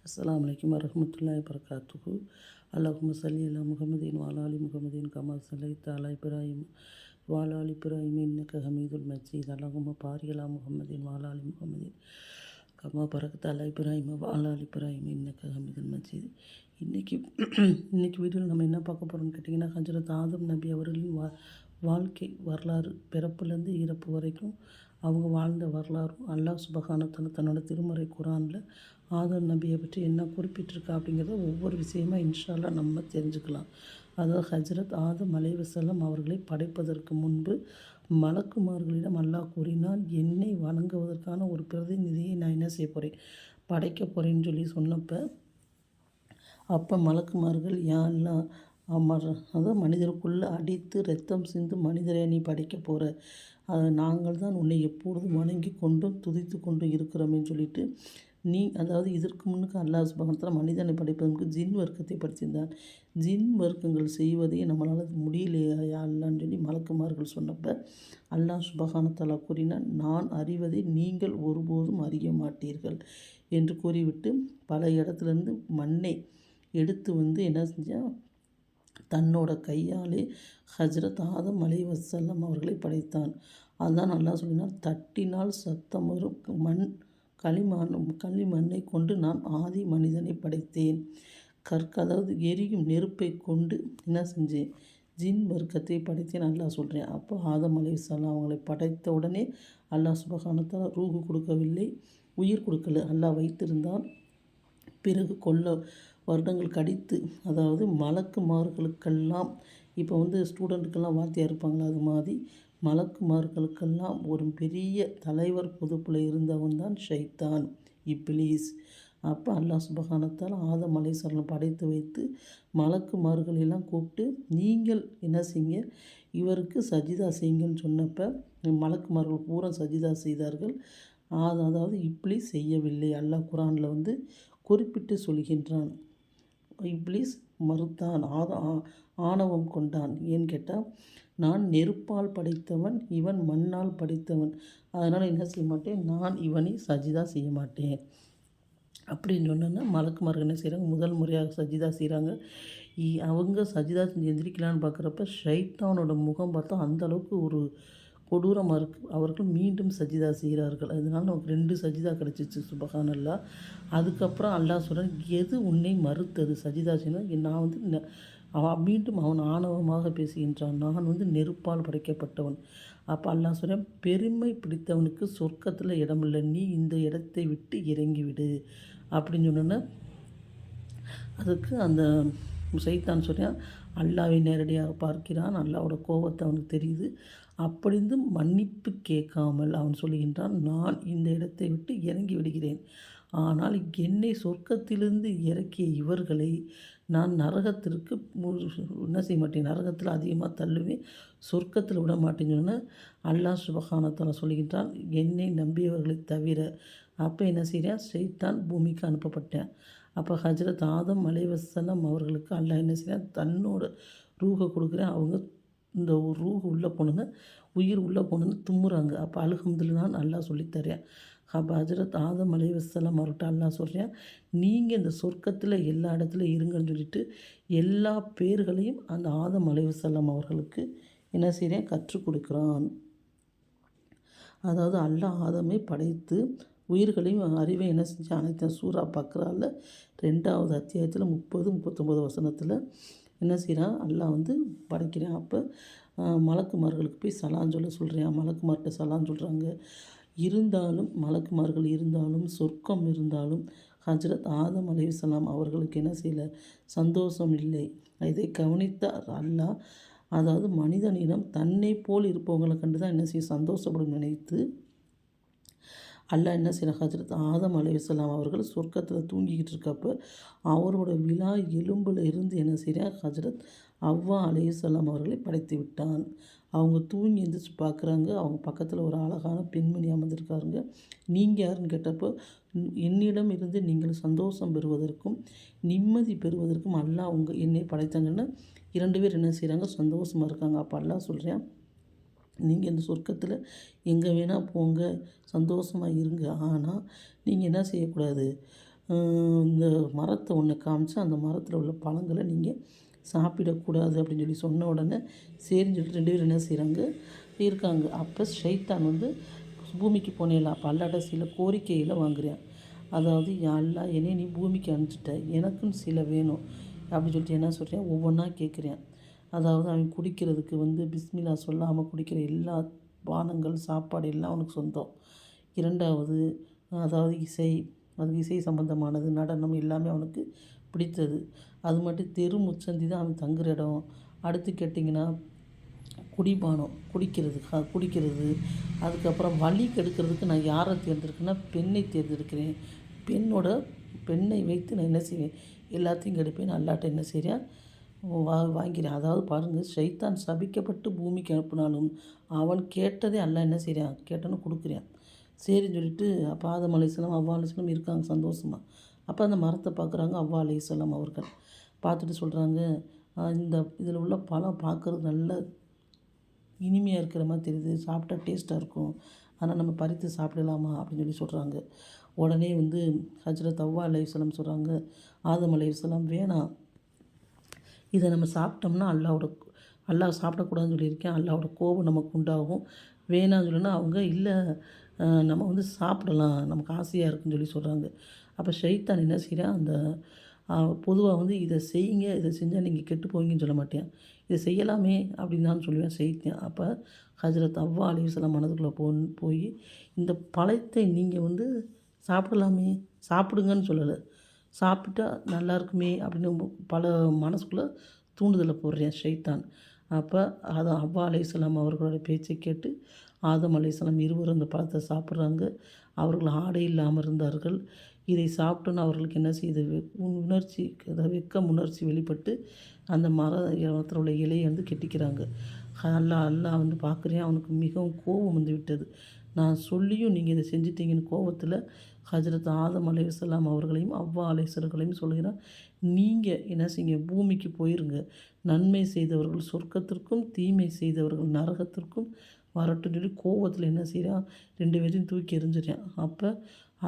அஸ்ஸலாமு அலைக்கும் வரஹ்மத்துல்லாஹி வபரகாத்துஹு. அல்லாஹும்ம ஸல்லி அலா முஹம்மதின் வ அலா ஆலி முஹம்மதின் கமா ஸல்லைத அலா இப்ராஹீம் வ அலா ஆலி இப்ராஹீம் இன்னக ஹமீதுல் மஜீத். அல்லாஹும்ம பாரிக் அலா முஹம்மதின் வ அலா ஆலி முஹம்மதின் கமா பரக்த அலா இப்ராஹீம் வ அலா ஆலி இப்ராஹீம் இன்னக ஹமீதுல் மஜீத். இன்னைக்கு வீடியோவில் நம்ம என்ன பார்க்க போகிறோம்னு கேட்டிங்கன்னா, ஹஜ்ரத் ஆதம் நபி அவர்களின் வாழ்க்கை வரலாறு, பிறப்புலேருந்து இறப்பு வரைக்கும் அவங்க வாழ்ந்த வரலாறும், அல்லாஹ் சுப்ஹானஹு வ தஆலா தன்னோட திருமறை குரானில் ஆதம் நபியை பற்றி என்ன குறிப்பிட்டிருக்கா அப்படிங்கிறத ஒவ்வொரு விஷயமா இன்ஷா அல்லாஹ் நம்ம தெரிஞ்சுக்கலாம். அதாவது ஹஜ்ரத் ஆதம் அலைஹிஸ்ஸலாம் அவர்களை படைப்பதற்கு முன்பு மலக்குமார்களிடம் அல்லாஹ் கூறினான், என்னை வணங்குவதற்கான ஒரு பிரதிநிதியை நான் என்ன செய்ய போகிறேன், படைக்க போகிறேன்னு சொன்னப்போ அப்போ மலக்குமார்கள் யா அல்லாஹ் அதாவது மனிதருக்குள்ளே அடித்து ரத்தம் சிந்து மனிதரை நீ படைக்க போகிற, நாங்கள் தான் உன்னை எப்பொழுதும் வணங்கி கொண்டும் துதித்து கொண்டும் இருக்கிறோமேன்னு சொல்லிட்டு அதாவது இதற்கு முன்னுக்கு அல்லாஹ் சுப்ஹானஹு வ தஆலா மனிதனை படைப்பதற்கு ஜின் வர்க்கத்தை படைத்திருந்தான். ஜின் வர்க்கங்கள் செய்வதையே நம்மளால் முடியலையா யா அல்லான்னு சொல்லி மலக்குமார்கள் சொன்னப்போ அல்லாஹ் சுப்ஹானஹு வ தஆலா கூறினான், நான் அறிவதை நீங்கள் ஒருபோதும் அறிய மாட்டீர்கள் என்று கூறிவிட்டு பல இடத்துலேருந்து மண்ணை எடுத்து என்ன செஞ்சால் தன்னோட கையாலே ஹஜ்ரத் ஆதம் அலைஹிஸ்ஸலாம் அவர்களை படைத்தான். அதுதான் அல்லாஹ் சொல்லினான், தட்டினால் சத்தம் வரும் களிமண்ணை கொண்டு நான் ஆதி மனிதனை படைத்தேன். அதாவது எரியும் நெருப்பை கொண்டு என்ன செஞ்சேன், ஜின் வர்க்கத்தை படைத்தேன் அல்லாஹ் சொல்கிறேன். அப்போ ஆதம் அலைஹிஸ்ஸலாம் அவங்களை படைத்த உடனே அல்லாஹ் சுப்ஹானஹு வ தஆலா ரூஹு கொடுக்கவில்லை, உயிர் கொடுக்கல. அல்லாஹ் வைத்திருந்தான். பிறகு வருடங்கள் கழித்து, அதாவது மலக்குமார்களுக்கெல்லாம் இப்போ ஸ்டூடெண்ட்டுக்கெல்லாம் வாத்தியார் இருப்பாங்களா, அது மாதிரி மலக்குமார்களுக்கெல்லாம் ஒரு பெரிய தலைவர் பொறுப்பில் இருந்தவன் தான் ஷைத்தான், இப்லீஸ். அப்போ அல்லாஹ் சுப்ஹானஹு வ தஆலா ஆதம் அலைஹிஸ்ஸலாம் படைத்து வைத்து மலக்குமார்களெல்லாம் கூப்பிட்டு நீங்கள் என்ன செய்யுங்க, இவருக்கு சஜிதா செய்யுங்கன்னு சொன்னப்போ மலக்குமார்கள் பூரா சஜிதா செய்தார்கள். அதாவது இப்லீஸ் செய்யவில்லை. அல்லாஹ் குரானில் குறிப்பிட்டு சொல்கின்றான். இப்லீஸ் மறுத்தான், ஆணவம் கொண்டான். ஏன்னு கேட்டால், நான் நெருப்பால் படைத்தவன், இவன் மண்ணால் படைத்தவன், அதனால் என்ன செய்ய மாட்டேன், நான் இவனை சஜிதா செய்ய மாட்டேன் அப்படின்னு சொன்னோன்னா மலக்குமார்கள் என்ன செய்கிறாங்க, முதல் முறையாக சஜிதா செய்கிறாங்க. அவங்க சஜிதா செஞ்சு எந்திரிக்கலான்னு பார்க்குறப்ப ஷைத்தானோட முகம் பார்த்தா அந்தளவுக்கு ஒரு கொடூரமாக இருக்குது. அவர்கள் மீண்டும் சஜிதா செய்கிறார்கள். அதனால நமக்கு 2 சஜிதா கிடச்சிச்சு. சுப்ஹானல்லாஹ். அதுக்கப்புறம் அல்லாஹ் சொல்கிறான், எது உன்னை மறுத்தது சஜிதா செய்யணும், நான் மீண்டும் அவன் ஆணவமாக பேசுகின்றான், நான் நெருப்பால் படைக்கப்பட்டவன். அப்போ அல்லாஹ் சொல்கிறான், பெருமை பிடித்தவனுக்கு சொர்க்கத்தில் இடமில்லை, நீ இந்த இடத்தை விட்டு இறங்கிவிடு அப்படின்னு சொன்னோன்னே அதுக்கு அந்த சைத்தான் சொல்கிறான், அல்லாஹ்வை நேரடியாக பார்க்கிறான், அல்லாஹ்வோட கோபத்தை அவனுக்கு தெரியுது. அப்படிந்தும் மன்னிப்பு கேட்காமல் அவன் சொல்லுகின்றான், நான் இந்த இடத்தை விட்டு இறங்கி விடுகிறேன், ஆனால் என்னை சொர்க்கத்திலிருந்து இறக்கிய இவர்களை நான் நரகத்திற்கு என்ன செய்ய மாட்டேன், நரகத்தில் அதிகமாக தள்ளுவேன், சொர்க்கத்தில் விட மாட்டேன்னு சொன்னால் அல்லாஹ் சுப்ஹானஹு வ தஆலா சொல்கின்றான், என்னை நம்பியவர்களை தவிர. அப்போ என்ன செய்கிறேன், ஷைத்தான் பூமிக்கு அனுப்பப்பட்டேன். அப்போ ஹஜ்ரத் ஆதம் அலைஹிஸ்ஸலாம் அவர்களுக்கு அல்லாஹ் என்ன செய்கிறான், தன்னோட ரூஹை கொடுக்குறேன். அவங்க இந்த ரூஹு உள்ளே போனோங்க, உயிர் உள்ளே போனோன்னு தும்முறாங்க. அப்போ அல்ஹம்துலில்லாஹ்னு அல்லாஹ் சொல்லித்தரேன். அப்போ ஹஜ்ரத் ஆதம் அலைஹிஸ்ஸலாம் அவர்கிட்ட அல்லாஹ் சொல்கிறேன், நீங்கள் இந்த சொர்க்கத்தில் எல்லா இடத்துலையும் இருங்கன்னு சொல்லிட்டு எல்லா பேர்களையும் அந்த ஆதம் அலைஹிஸ்ஸலாம் அவர்களுக்கு என்ன செய்கிறேன், கற்றுக் கொடுக்குறான். அதாவது அல்லாஹ் ஆதமை படைத்து உயிர்களையும் அறிவை என்ன செஞ்சு அனைத்து சூரா பக்ராவில் 2வது அத்தியாயத்தில் 30-39 வசனத்தில் என்ன செய்கிறான், அல்லாஹ் படைக்கிறான். அப்போ மலக்குமார்களுக்கு போய் சலான் சொல்கிறேன். மலக்குமார்கிட்ட சலான் சொல்கிறாங்க. மலக்குமார்கள் இருந்தாலும் சொர்க்கம் இருந்தாலும் ஹஜ்ரத் ஆதம் அலைஹிஸ்ஸலாம் அவர்களுக்கு என்ன செய்யலை, சந்தோஷம் இல்லை. இதை கவனித்தார் அல்லாஹ். அதாவது மனிதனிடம் தன்னை போல் இருப்பவங்களை கண்டு தான் என்ன செய்ய சந்தோஷப்படும் நினைத்து அல்லாஹ் என்ன செய்யலாம், ஹஜ்ரத் ஆதம் அலைஹிஸ்ஸலாம் அவர்கள் சொர்க்கத்தில் தூங்கிக்கிட்டு இருக்கப்போ அவரோட விலா எலும்பில் இருந்து என்ன செய்கிறான், ஹஜ்ரத் அவ்வா அலைஹிஸ்ஸலாம் அவர்களை படைத்து விட்டான். அவங்க தூங்கி எழுந்திரிச்சு பார்க்குறாங்க, அவங்க பக்கத்தில் ஒரு அழகான பெண்மணி அமர்ந்திருக்காருங்க. நீங்கள் யாருன்னு கேட்டப்போ, என்னிடம் இருந்து நீங்கள் சந்தோஷம் பெறுவதற்கும் நிம்மதி பெறுவதற்கும் அல்லாஹ் என்னை படைத்தாங்கன்னா 2 பேர் என்ன செய்கிறாங்க, சந்தோஷமாக இருக்காங்க. அப்போ அல்லாஹ் சொல்கிறேன், நீங்கள் இந்த சொர்க்கத்தில் எங்கே வேணால் போங்க, சந்தோஷமாக இருங்க, ஆனால் நீங்கள் என்ன செய்யக்கூடாது, இந்த மரத்தை ஒன்று காமிச்சு அந்த மரத்தில் உள்ள பழங்களை நீங்கள் சாப்பிடக்கூடாது அப்படின்னு சொல்லி சொன்ன உடனே சரின்னு சொல்லிட்டு 2 பேரும் என்ன செய்கிறாங்க இருக்காங்க. அப்போ ஷைத்தான் பூமிக்கு போனேல அப்போ அல்லாட்ட சில கோரிக்கையில் வாங்குறேன். அதாவது அல்லா என்னைய நீ பூமிக்கு அனுப்பிச்சிட்ட, எனக்கும் சில வேணும் அப்படின்னு சொல்லிட்டு என்ன சொல்கிறேன் ஒவ்வொன்றா கேட்குறேன். அதாவது அவன் குடிக்கிறதுக்கு பிஸ்மில்லா சொல்லாமல் குடிக்கிற எல்லா பானங்கள் சாப்பாடு எல்லாம் அவனுக்கு சொந்தம். 2வது அதாவது இசை சம்பந்தமானது நடனம் எல்லாமே அவனுக்கு பிடித்தது. அது மட்டும் தெரு முச்சந்தி தான் அவன் தங்குற இடம். அடுத்து கேட்டிங்கன்னா குடிபானம் குடிக்கிறது. அதுக்கப்புறம் வலி கெடுக்கிறதுக்கு நான் யாரை தேர்ந்தெடுக்கிறேன்னா பெண்ணை தேர்ந்தெடுக்கிறேன். பெண்ணை வைத்து நான் என்ன செய்வேன் எல்லாத்தையும் கெடுப்பேன். அல்லாட்ட என்ன செய்கிறேன் வாங்கிறேன். அதாவது பாருங்கள், ஷைத்தான் சபிக்கப்பட்டு பூமிக்கு அனுப்பினாலும் அவன் கேட்டதே அல்லாஹ் என்ன செய்கிறான் கேட்டோன்னு கொடுக்குறான். சரின்னு சொல்லிட்டு அப்போ ஆதம் அலைஹிஸ்ஸலாம் அவ்வா அலைஹிஸ்ஸலாம் இருக்காங்க சந்தோஷமாக. அப்போ அந்த மரத்தை பார்க்குறாங்க அவ்வா அலைஹிஸ்ஸலாம் அவர்கள். பார்த்துட்டு சொல்கிறாங்க, இதில் உள்ள பழம் பார்க்குறது நல்ல இனிமையாக இருக்கிற மாதிரி தெரியுது, சாப்பிட்டா டேஸ்ட்டாக இருக்கும், ஆனால் நம்ம பறித்து சாப்பிடலாமா அப்படின்னு சொல்லி சொல்கிறாங்க. உடனே ஹஜ்ரத் அவ்வா அலைஹிஸ்ஸலாம் சொல்கிறாங்க, ஆதம் அலைஹிஸ்ஸலாம் வேணாம், இதை நம்ம சாப்பிட்டோம்னா அல்லாஹ் சாப்பிடக்கூடாதுன்னு சொல்லியிருக்கேன், அல்லாஹ்வோட கோபம் நமக்கு உண்டாகும், வேணான்னு சொல்லுன்னா அவங்க இல்லை நம்ம சாப்பிடலாம், நமக்கு ஆசையாக இருக்குன்னு சொல்லி சொல்கிறாங்க. அப்போ ஷைத்தான் என்ன செய்கிறான் பொதுவாக இதை செய்யுங்க, இதை செஞ்சால் நீங்கள் கெட்டு போவீங்கன்னு சொல்ல மாட்டேன், இதை செய்யலாமே அப்படின்னு தான் சொல்லுவேன் செய்தேன். அப்போ ஹஜ்ரத் அவ்வா அலைஹிஸ்ஸலாம் மனதுக்குள்ளே போய் இந்த பழத்தை நீங்கள் சாப்பிடலாமே, சாப்பிடுங்கன்னு சொல்லலை, சாப்பிட்டா நல்லா இருக்குமே அப்படின்னு பல மனசுக்குள்ளே தூண்டுதலை போடுறேன் ஷைத்தான். அப்போ அவ்வா அலைஹிஸ்ஸலாம் அவர்களோட பேச்சை கேட்டு ஆதம் அலைஹிஸ்ஸலாம் இருவரும் அந்த பழத்தை சாப்பிட்றாங்க. அவர்கள் ஆடை இல்லாமல் இருந்தார்கள். இதை சாப்பிட்டோன்னு அவர்களுக்கு என்ன செய்யுது உணர்ச்சி, அதாவது வெட்கம் உணர்ச்சி வெளிப்பட்டு அந்த மரத்தில் உள்ள இலையை கெட்டிக்கிறாங்க. அல்லாஹ் பார்க்குறேன், அவனுக்கு மிகவும் கோபம் விட்டது. நான் சொல்லியும் நீங்கள் இதை செஞ்சிட்டீங்கன்னு கோபத்தில் ஹஜ்ரத் ஆதம் அலைஹிஸ்ஸலாம் அவர்களையும் அவ்வா அலைஹிஸ்ஸலாமையும் சொல்கிறான், நீங்கள் என்ன செய்யுங்க பூமிக்கு போயிருங்க, நன்மை செய்தவர்கள் சொர்க்கத்திற்கும் தீமை செய்தவர்கள் நரகத்திற்கும் வரட்டுன்னு சொல்லி கோபத்தில் என்ன செய்கிறான் 2 பேரையும் தூக்கி எறிஞ்சிடுறான். அப்போ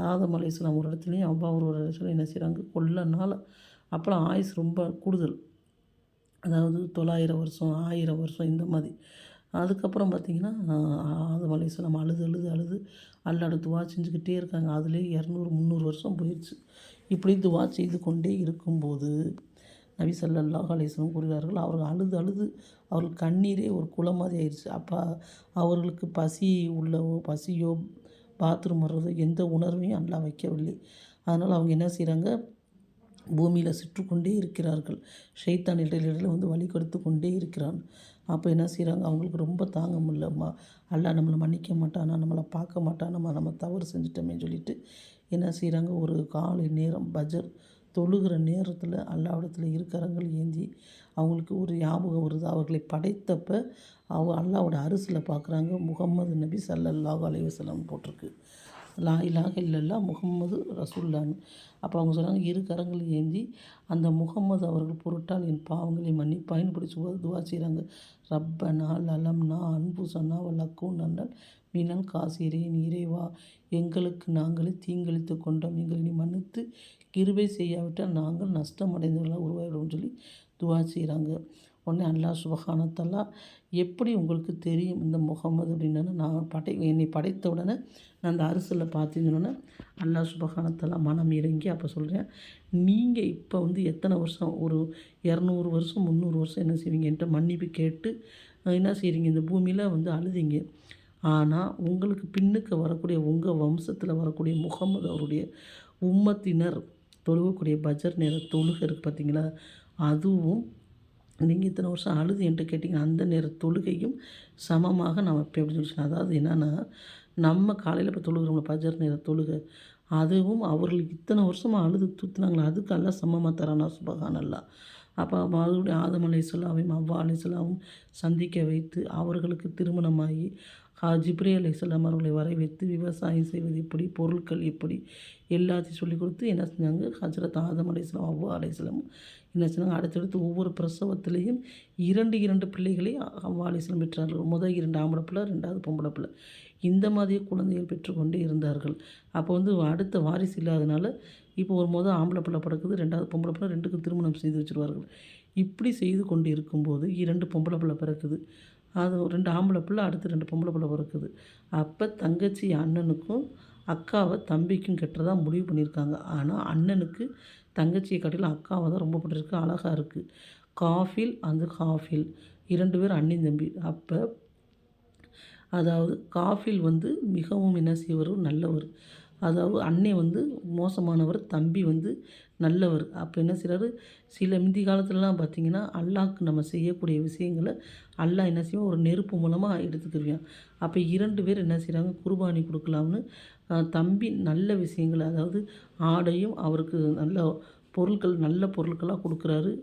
ஆதம் அலைஹிஸ்ஸலாம் ஒரு இடத்துலையும் அவ்வா ஒரு இடத்துலையும் என்ன செய்கிறாங்க கொல்லனால அப்போலாம் ஆயுஸ் ரொம்ப கூடுதல், அதாவது 900 வருஷம் 1000 வருஷம் இந்த மாதிரி. அதுக்கப்புறம் பார்த்திங்கன்னா ஆதம் அலைஹிஸ்ஸலாம் அழுது அல்லாஹ்ட்ட துவா செஞ்சுக்கிட்டே இருக்காங்க. அதுலேயே 200 300 வருஷம் போயிடுச்சு. இப்படி துவா செய்து கொண்டே இருக்கும்போது நபி ஸல்லல்லாஹு அலைஹி வஸல்லம் கூறுகிறார்கள், அவர்கள் அழுது அவர்கள் கண்ணீரே ஒரு குளம் மாதிரி ஆயிடுச்சு. அப்போ அவர்களுக்கு பசியோ பாத்ரூம் வர்றதோ எந்த உணர்வையும் அல்லாஹ் வைக்கவில்லை. அதனால் அவங்க என்ன செய்கிறாங்க பூமியில் சுற்று கொண்டே இருக்கிறார்கள். ஷைத்தான் இடையில வழி கொடுத்து கொண்டே இருக்கிறான். அப்போ என்ன செய்கிறாங்க அவங்களுக்கு ரொம்ப தாங்க முடியல, அல்லாஹ் நம்மளை மன்னிக்க மாட்டானா, நம்மளை பார்க்க மாட்டான், நம்ம தவறு செஞ்சிட்டோமேன்னு சொல்லிட்டு என்ன செய்கிறாங்க ஒரு காலை நேரம் பஜர் தொழுகிற நேரத்தில் அல்லாஹ்விடத்தில் இருக்கரங்கள் ஏந்தி அவங்களுக்கு ஒரு ஞாபகம் வருது. அவர்களை படைத்தப்ப அல்லாஹ்வோட அரிசில் பார்க்குறாங்க முகம்மது நபி ஸல்லல்லாஹு அலைஹி வஸல்லம் போட்டிருக்கு, லா இலாஹ இல்லல்லாஹ் முகம்மது ரசூலுல்லாஹ்னு. அப்போ அவங்க சொன்னாங்க, இரு கரங்களை ஏந்தி அந்த முகம்மது அவர்கள் பொருட்டால் என் பாவங்களை மன்னிப்பாயின்னு பிடிச்சி துவா செய்கிறாங்க. ரப்பனா லலம்னா அன்புசன்னா வலக்கூனன்னா மினல் காசிரீன், இறைவா எங்களுக்கு நாங்களே தீங்களித்து கொண்டோம், எங்களை நீ மன்னித்து கிருபை செய்யாவிட்டால் நாங்கள் நஷ்டமடைந்தவர்களாக உருவாயிடுவோம்னு சொல்லி துவா செய்கிறாங்க. உடனே அல்லாஹ் சுப்ஹானஹு வ தஆலா, எப்படி உங்களுக்கு தெரியும் இந்த முகம்மது அப்படின்னா, நான் என்னை படைத்த உடனே நான் அந்த அரிசில் பார்த்தீங்கன்னா அல்லாஹ் சுப்ஹானஹு வ தஆலா மனம் இறங்கி அப்போ சொல்கிறேன், நீங்கள் இப்போ எத்தனை வருஷம் ஒரு 200 வருஷம் 300 வருஷம் என்ன செய்வீங்க என்கிட்ட மன்னிப்பு கேட்டு என்ன செய்கிறீங்க இந்த பூமியில் அழுதிங்க. ஆனால் உங்களுக்கு பின்னுக்கு வரக்கூடிய உங்கள் வம்சத்தில் வரக்கூடிய முகம்மது அவருடைய உம்மத்தினர் தொழுகக்கூடிய பஜர் நேர தொழுகை இருக்குது பார்த்தீங்களா, அதுவும் நீங்கள் இத்தனை வருஷம் அழுது என்கிட்ட கேட்டிங்கன்னா அந்த நேர தொழுகையும் சமமாக நான் வைப்பேன் அப்படின்னு சொல்லி. அதாவது என்னென்னா, நம்ம காலையில் இப்போ தொழுகிறோம்ல பஜர் நேர தொழுகை, அதுவும் அவர்களுக்கு இத்தனை வருஷமாக அழுது தூத்துனாங்களா அதுக்கு எல்லாம் சமமாக தரானா சுப்ஹானல்லாஹ். அப்போ மறுபடியும் ஆதம் அலைஹிஸ்ஸலாமையும் அவ்வா அலைஹிஸ்ஸலாமும் சந்திக்க வைத்து அவர்களுக்கு திருமணமாகி ஜிப்ரீல் அலைஹிஸ்ஸலாம் அவர்களை வர வைத்து விவசாயம் செய்வது எப்படி, பொருட்கள் எப்படி எல்லாத்தையும் சொல்லிக் கொடுத்து என்ன செஞ்சாங்க ஹஜ்ரத் ஆதம் அலைஹிஸ்ஸலாம் அவ்வா அலைஹிஸ்ஸலாமும் என்ன செஞ்சாங்க அடுத்தடுத்து ஒவ்வொரு பிரசவத்திலையும் 2 பிள்ளைகளை அவ்வா அலைஹிஸ்ஸலாம் பெற்றார்கள். முதல் 2 ஆம்பளை பிள்ளை, 2வது பொம்பளை பிள்ளை. இந்த மாதிரியே குழந்தைகள் பெற்றுக்கொண்டே இருந்தார்கள். அப்போ அடுத்த வாரிசு இல்லாதனால இப்போ ஒரு ஆம்பளை பிள்ளை பிறக்குது, 2வது பொம்பளை பிள்ளை, 2க்கும் திருமணம் செய்து வச்சுருவார்கள். இப்படி செய்து கொண்டு இருக்கும்போது 2 பொம்பளை பிள்ளை பிறக்குது. அது 2 ஆம்பளை பிள்ளை, அடுத்து 2 பொம்பளை பிள்ளை பிறக்குது. அப்போ தங்கச்சி அண்ணனுக்கும், அக்காவை தம்பிக்கும் கட்டுறதா முடிவு பண்ணியிருக்காங்க. ஆனால் அண்ணனுக்கு தங்கச்சியை காட்டிலும் அக்காவை தான் ரொம்ப பிடிச்சிருக்கு, அழகா இருக்குது. காஃபில் அந்த ஹாஃபில் 2 பேரும் அண்ணன் தம்பி. அப்போ அதாவது காஃபில் மிகவும் என்ன செய்வர், நல்லவர். அதாவது அண்ணன் மோசமானவர், தம்பி நல்லவர். அப்போ என்ன செய்கிறாரு, சில முந்தி காலத்துலலாம் பார்த்திங்கன்னா அல்லாஹ்க்கு நம்ம செய்யக்கூடிய விஷயங்களை அல்லாஹ் என்ன செய்வோம், ஒரு நெருப்பு மூலமாக எடுத்துக்கிருவான். அப்போ 2 பேர் என்ன செய்கிறாங்க, குர்பானி கொடுக்கலாம்னு தம்பி நல்ல விஷயங்கள், அதாவது ஆடையும் அவருக்கு நல்ல பொருட்கள், நல்ல பொருட்களாக கொடுக்குறாரு.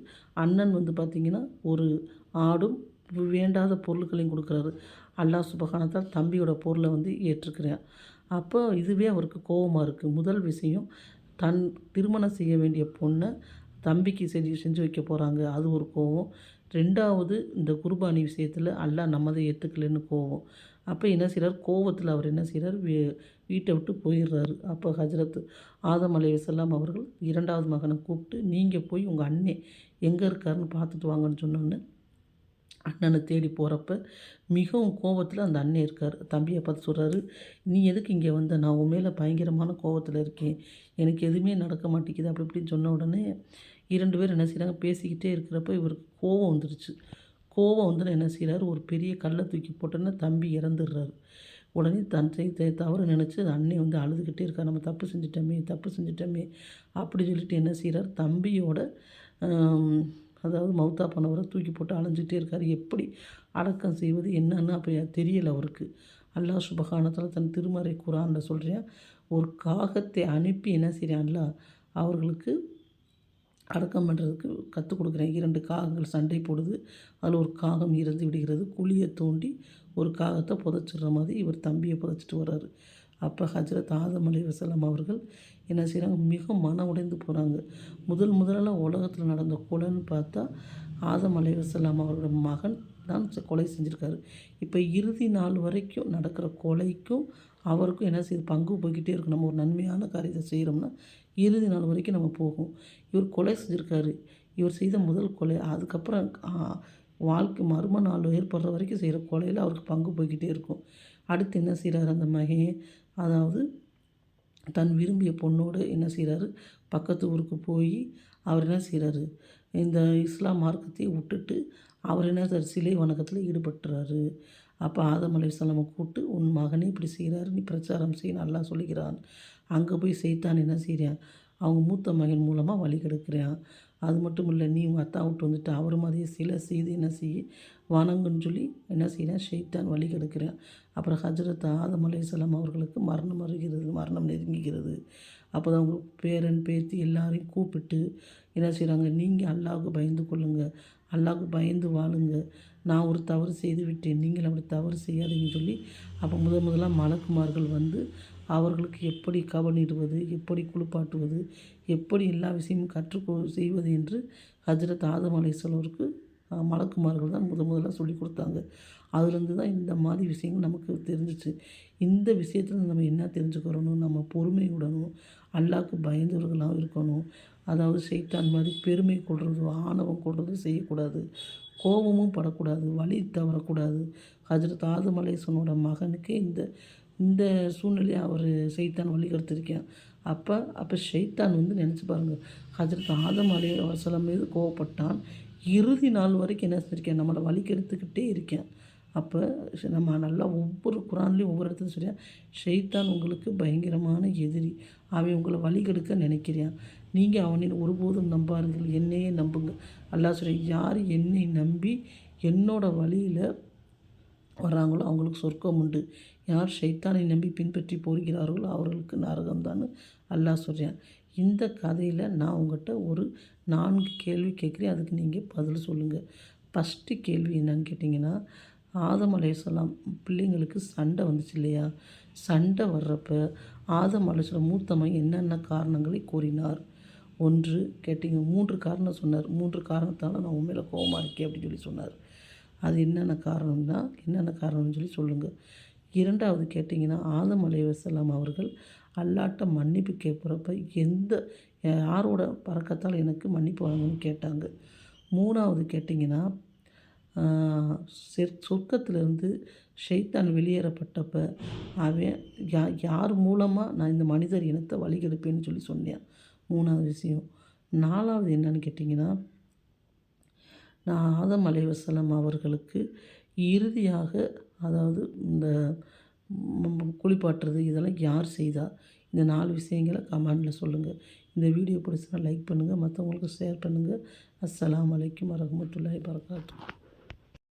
அண்ணன் பார்த்திங்கன்னா ஒரு ஆடும் வேண்டாத பொருட்களையும் கொடுக்குறாரு. அல்லாஹ் சுப்ஹானஹு தம்பியோட பொருளை ஏற்றுக்கிறான். அப்போ இதுவே அவருக்கு கோபமாக இருக்குது. முதல் விஷயம், தன் திருமணம் செய்ய வேண்டிய பொண்ணை தம்பிக்கு செஞ்சு வைக்க போகிறாங்க, அது ஒரு கோபம். 2வது இந்த குர்பானி விஷயத்தில் அல்லாஹ் நம்மதை ஏற்றுக்கலைன்னு கோபம். அப்போ என்ன செய்கிறார், கோபத்தில் அவர் என்ன செய்கிறார், வீட்டை விட்டு போயிடுறாரு. அப்போ ஹஜ்ரத் ஆதம் அலைஹிஸ்ஸலாம் அவர்கள் 2வது மகனை கூப்பிட்டு, நீங்கள் போய் உங்கள் அண்ணன் எங்கே இருக்காருன்னு பார்த்துட்டு வாங்கன்னு சொன்னோன்னே அண்ணனை தேடி போகிறப்ப மிகவும் கோபத்தில் அந்த அண்ணன் இருக்கார். தம்பியை பார்த்து சொல்கிறாரு, நீ எதுக்கு இங்கே வந்த, நான் உன் மேலே பயங்கரமான கோபத்தில் இருக்கேன், எனக்கு எதுவுமே நடக்க மாட்டேங்குது அப்படி இப்படின்னு சொன்ன உடனே 2 பேர் என்ன செய்கிறாங்க, பேசிக்கிட்டே இருக்கிறப்ப இவருக்கு கோபம் வந்துருச்சு. கோபம் என்ன செய்கிறாரு, ஒரு பெரிய கல்லை தூக்கி போட்டோன்னே தம்பி இறந்துடுறாரு. உடனே தன் தவறு நினச்சி அண்ணன் அழுதுகிட்டே இருக்கார், நம்ம தப்பு செஞ்சிட்டோமே அப்படி சொல்லிட்டு என்ன செய்கிறார், தம்பியோட அதாவது மௌத்தா பண்ணவரை தூக்கி போட்டு அலைஞ்சிட்டே இருக்கார். எப்படி அடக்கம் செய்வது என்னன்னு அப்போ தெரியலை அவருக்கு. அல்லாஹ் சுப்ஹானஹு தன் திருமறை குர்ஆனில் சொல்கிறேன், ஒரு காகத்தை அனுப்பி என்ன செய்கிறான், அல்லாஹ் அவர்களுக்கு அடக்கம் பண்ணுறதுக்கு கற்றுக் கொடுக்குறேன். 2 காகங்கள் சண்டை போடுது, அதில் ஒரு காகம் இறந்து விடுகிறது. குழியை தோண்டி ஒரு காகத்தை புதைச்சிடுற மாதிரி இவர் தம்பியை புதைச்சிட்டு வர்றாரு. அப்போ ஹஜ்ரத் ஆதம் அலைஹிஸ்ஸலாம் அவர்கள் என்ன செய்கிறாங்க, மிக மனம் உடைந்து போகிறாங்க. முதல்ல உலகத்தில் நடந்த கொலைன்னு பார்த்தா ஆதம் அலைஹிஸ்ஸலாம் அவரோட மகன் தான் கொலை செஞ்சுருக்காரு. இப்போ இறுதி நாள் வரைக்கும் நடக்கிற கொலைக்கும் அவருக்கும் என்ன செய்யுது, பங்கு போய்கிட்டே இருக்கும். நம்ம ஒரு நன்மையான காரியத்தை செய்கிறோம்னா இறுதி நாள் வரைக்கும் நம்ம போகும். இவர் கொலை செஞ்சுருக்காரு, இவர் செய்த முதல் கொலை. அதுக்கப்புறம் வாழ்க்கை மர்ம நாள் ஏற்படுற வரைக்கும் செய்கிற கொலையில் அவருக்கு பங்கு போய்கிட்டே இருக்கும். அடுத்து என்ன செய்கிறாரு அந்த மகன், அதாவது தன் விரும்பிய பொண்ணோடு என்ன செய்கிறாரு, பக்கத்து ஊருக்கு போய் அவர் என்ன செய்கிறாரு, இந்த இஸ்லாம் மார்க்கத்தை விட்டுட்டு அவர் என்ன சிலை வணக்கத்தில் ஈடுபட்டுறாரு. அப்போ ஆதம் அலைஹிஸ்ஸலாமை கூப்பிட்டு, உன் மகனே இப்படி செய்கிறாரு, நீ பிரச்சாரம் செய்ய அல்லாஹ் சொல்லிக்கிறான். அங்கே போய் சைத்தான் என்ன செய்கிறான், அவங்க மூத்த மகன் மூலமாக வழி கெடுக்கிறான். அது மட்டும் இல்லை, நீ உங்கள் அத்தா விட்டு வந்துட்டு அவர் மாதிரியே சிலை செய்து என்ன செய்ய வணங்குன்னு சொல்லி என்ன செய்கிறேன், ஷைத்தான் வழி கெடுக்கிறேன். அப்புறம் ஹஜ்ரத் ஆதம் அலைஹிஸ்ஸலாம் அவர்களுக்கு மரணம் நெருங்குகிறது. அப்போ தான் அவங்க பேரன் பேத்தி எல்லாரையும் கூப்பிட்டு என்ன செய்கிறாங்க, நீங்கள் அல்லாஹ்வுக்கு பயந்து கொள்ளுங்கள், அல்லாஹ்வுக்கு பயந்து வாழுங்க, நான் ஒரு தவறு செய்து விட்டேன், நீங்கள் அப்படி தவறு செய்யாதீங்கன்னு சொல்லி அப்போ முதலாக மலக்குமார்கள் அவர்களுக்கு எப்படி கவனிடுவது, எப்படி குளிப்பாட்டுவது, எப்படி எல்லா விஷயமும் செய்வது என்று ஹஜ்ரத் ஆதம் அலைஹிஸ்ஸலாமுக்கு மலக்குமார்கள் தான் முதலாக சொல்லி கொடுத்தாங்க. அதுலேருந்து தான் இந்த மாதிரி விஷயங்கள் நமக்கு தெரிஞ்சிச்சு. இந்த விஷயத்தில் நம்ம என்ன தெரிஞ்சுக்கிறணும், நம்ம பொறுமையுடனும் அல்லாஹ்வுக்கு பயந்தவர்களாகவும் இருக்கணும். அதாவது ஷைத்தான் மாதிரி பெருமை கொள்வது, ஆணவம் கொள்வது செய்யக்கூடாது, கோபமும் படக்கூடாது, வழி தவறக்கூடாது. ஹஜ்ரத் ஆதம் அலைஹிஸ்ஸலாமோட மகனுக்கே இந்த சூழ்நிலையை அவர் ஷைத்தான் வழிகெடுத்திருக்கான். அப்போ ஷைத்தான் நினச்சி பாருங்கள், ஹஜ்ரத் ஆதம் அலைஹிஸ்ஸலாம் மீது கோவப்பட்டான், இறுதி நாள் வரைக்கும் என்ன செஞ்சிருக்கேன், நம்மளை வழிகெடுத்துக்கிட்டே இருக்கேன். அப்போ நம்ம நல்லா ஒவ்வொரு குர்ஆன்லேயும் ஒவ்வொரு இடத்துல சொல்லியா, ஷைத்தான் உங்களுக்கு பயங்கரமான எதிரி, அவன் உங்களை வழிகெடுக்க நினைக்கிறான், நீங்கள் அவனை ஒருபோதும் நம்பாருங்கள், என்னையே நம்புங்க. அல்லாஹ் சொல்கிறேன், யார் என்னை நம்பி என்னோட வழியில் வர்றாங்களோ அவங்களுக்கு சொர்க்கம் உண்டு, யார் ஷைத்தானை நம்பி பின்பற்றி போகிறார்களோ அவர்களுக்கு நரகம்தான்னு அல்லாஹ் சொல்கிறேன். இந்த கதையில் நான் உங்கள்கிட்ட ஒரு 4 கேள்வி கேட்குறேன், அதுக்கு நீங்கள் பதில் சொல்லுங்கள். ஃபஸ்ட்டு கேள்வி என்னன்னு கேட்டிங்கன்னா, ஆதம் அலைஹிஸ்ஸலாம் பிள்ளைங்களுக்கு சண்டை வந்துச்சு இல்லையா, சண்டை வர்றப்ப ஆதம் அலைஹிஸ்ஸலாம் மூத்த மகன் என்னென்ன காரணங்களை கூறினார்? 1 கேட்டிங்க, 3 காரணம் சொன்னார். 3 காரணத்தால் நான் உண்மையில கோபமாக இருக்கேன் அப்படின்னு சொல்லி சொன்னார். அது என்னென்ன காரணம்னு சொல்லி சொல்லுங்கள். 2வது கேட்டிங்கன்னா, ஆதம் அலைஹிஸ்ஸலாம் அவர்கள் அல்லாட்ட மன்னிப்பு கேட்குறப்ப யாரோட பறக்கத்தால் எனக்கு மன்னிப்பு வழங்கணும்னு கேட்டாங்க. 3வது கேட்டிங்கன்னா, சொர்க்கத்திலிருந்து ஷைத்தான் வெளியேறப்பட்டப்ப அவன் யார் மூலமாக நான் இந்த மனிதர் இனத்தை வழிகெடுப்பேன்னு சொல்லி சொன்னேன். 3வது விஷயம். 4வது என்னன்னு கேட்டிங்கன்னா, நான் ஆதம் அலைஹிஸ்ஸலாம் அவர்களுக்கு இறுதியாக, அதாவது இந்த குளிப்பாட்டுறது இதெல்லாம் யார் செய்தா? இந்த 4 விஷயங்கள கமெண்டில் சொல்லுங்கள். இந்த வீடியோ பிடிச்சினா லைக் பண்ணுங்கள், மற்றவங்களுக்கு ஷேர் பண்ணுங்கள். அஸ்ஸலாமு அலைக்கும் வரஹ்மத்துல்லாஹி வபரகாத்துஹு.